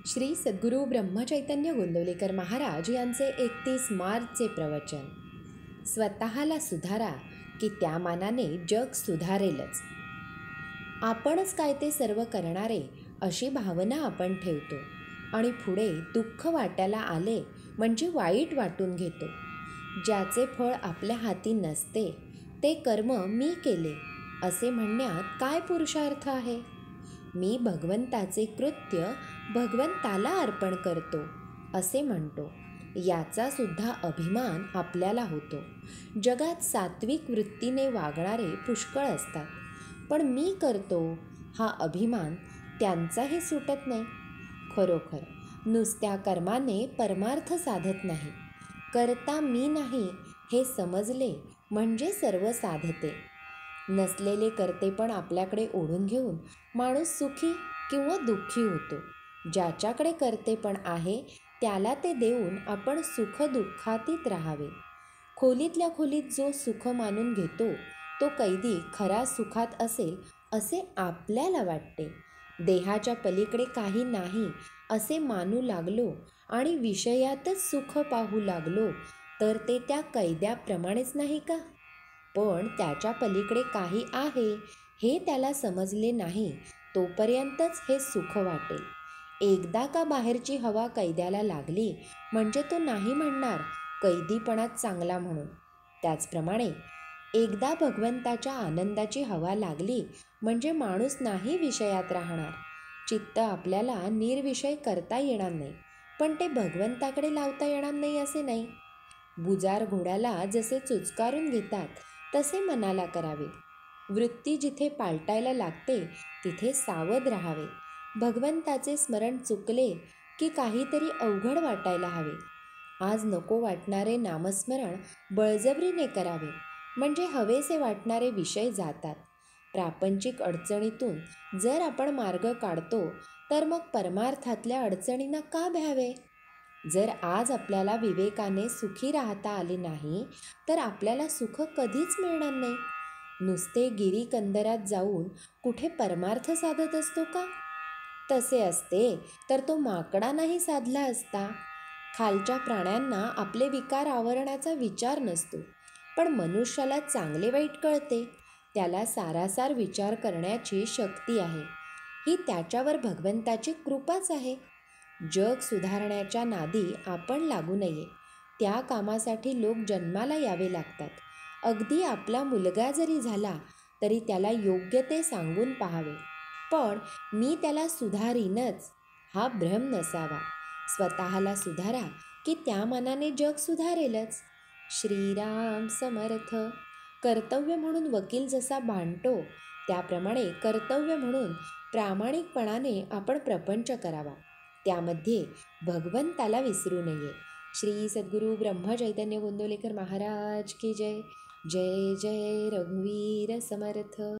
श्री सद्गुरू ब्रह्मचैतन्य गोंदवलेकर महाराज यांचे 31 मार्चचे प्रवचन. स्वतःला सुधारा की त्या मानाने जग सुधारेलच. आपणच काय ते सर्व करणारे अशी भावना आपण ठेवतो आणि पुढे दुःख वाट्याला आले म्हणजे वाईट वाटून घेतो. ज्याचे फळ आपल्या हाती नसते ते कर्म मी केले असे म्हणण्यात काय पुरुषार्थ आहे. मी भगवंताचे कृत्य भगवंताला अर्पण करतो असे म्हणतो, याचा सुद्धा अभिमान आपल्याला होतो. जगात सात्विक वृत्तीने वागणारे पुष्कळ असतात, पण मी करतो हा अभिमान त्यांचाही सुटत नाही. खरोखर नुसत्या कर्माने परमार्थ साधत नाही. करता मी नाही हे समजले म्हणजे सर्व साधते. नसलेले कर्तेपण आपल्याकडे ओढून घेऊन माणूस सुखी किंवा दुःखी होतो. ज्याच्याकडे कर्तेपण आहे त्याला ते देऊन आपण सुख दुःखातीत राहावे. खोलीतल्या खोलीत जो सुख मानून घेतो तो कैदी खरा सुखात असेल असे आपल्याला वाटते. देहाच्या पलीकडे काही नाही असे मानू लागलो आणि विषयातच सुख पाहू लागलो तर ते त्या कैद्याप्रमाणेच नाही का? पण त्याच्या पलीकडे काही आहे हे त्याला समजले नाही तोपर्यंतच हे सुख वाटेल. एकदा का बाहेरची हवा कैद्याला लागली म्हणजे तो नाही म्हणणार कैदीपणात चांगला म्हणून. त्याचप्रमाणे एकदा भगवंताच्या आनंदाची हवा लागली म्हणजे माणूस नाही विषयात राहणार. चित्त आपल्याला निर्विषय करता येणार नाही, पण ते भगवंताकडे लावता येणार नाही असे नाही. बुजार घोड्याला जसे चुचकारून घेतात तसे मनाला करावे. वृत्ती जिथे पालटायला लागते तिथे सावध राहावे. भगवंताचे स्मरण चुकले की काहीतरी अवघड वाटायला हवे. आज नको वाटणारे नामस्मरण बळजबरीने करावे म्हणजे हवेसे वाटणारे विषय जातात. प्रापंचिक अडचणीतून जर आपण मार्ग काढतो तर मग परमार्थातल्या अडचणींना का भ्यावे? जर आज आपल्याला विवेकाने सुखी राहता आले नाही तर आपल्याला सुख कधीच मिळणार नाही. नुसते गिरीकंदरात जाऊन कुठे परमार्थ साधत असतो का? तसे असते तर तो माकडा नाही साधला असता. खालच्या प्राण्यांना आपले विकार आवरण्याचा विचार नसतो, पण मनुष्याला चांगले वाईट कळते. त्याला सारासार विचार करण्याची शक्ती आहे. ही त्याच्यावर भगवंताची कृपाच आहे. जग सुधारण्याच्या नादी आपण लागू नये. त्या कामासाठी लोक जन्माला यावे लागतात. अगदी आपला मुलगा जरी झाला तरी त्याला योग्य ते सांगून पाहावे. पण मी त्याला सुधारीनच हा भ्रम नसावा. स्वतःला सुधारा की त्या मानाने जग सुधारेलच. श्रीराम समर्थ. कर्तव्य म्हणून वकील जसा भांडतो त्याप्रमाणे कर्तव्य म्हणून प्रामाणिकपणाने आपण प्रपंच करावा. त्यामध्ये भगवंताला विसरू नये. श्री सद्गुरू ब्रह्मचैतन्य गोंदवलेकर महाराज की जय. जय जय रघुवीर समर्थ.